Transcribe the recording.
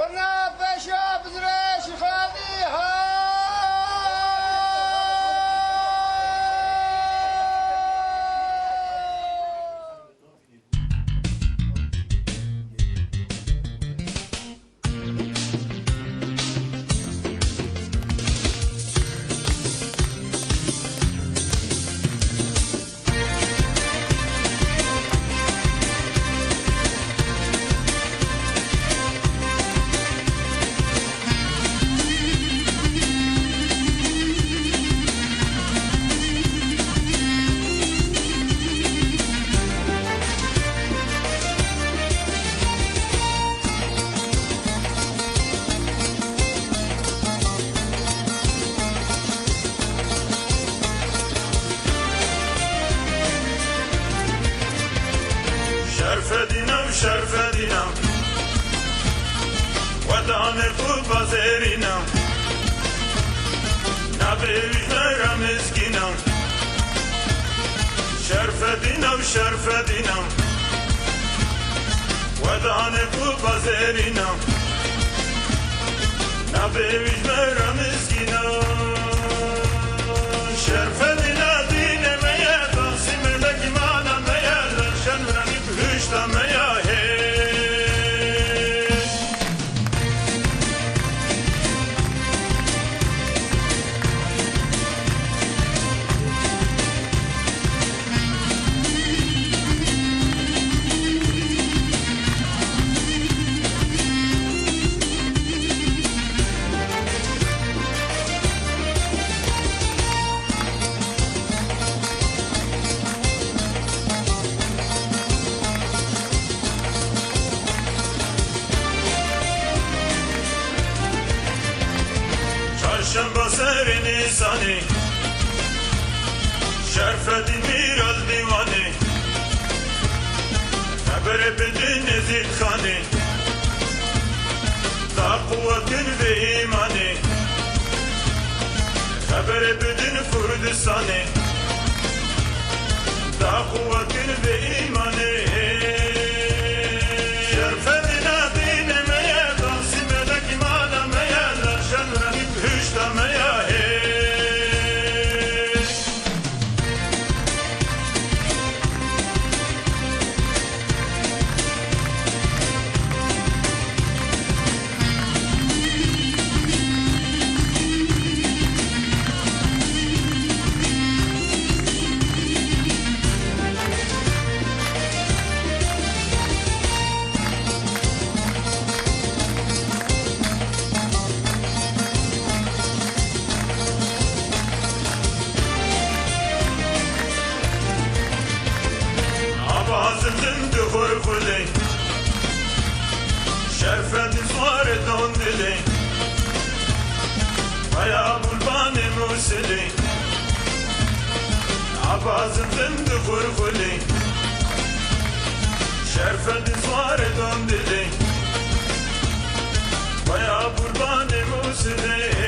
ورنا باشا بزريش خالي ها شرفدینا ودان خوب بازرینا نبیش مرا مسکینا شرفدینا ودان خوب بازرینا نبیش مرا مسکینا شرفدینا دین میا داسی ملکی مانا میا لرشن رنی بهشتا میا çarşamba seri nisani şerfedin miral divani habere bedin ezid khani da kuvvetin ve imani habere bedin Kurdistani da kuvvetin ve imani şerfedin adine meye dansi melek imana meye lerşen renip hüşta meye Bazıldın duhur kuley şerfedin zare don diley Baya bulbani musiley Bazıldın duhur kuley şerfedin zare don diley Baya bulbani musiley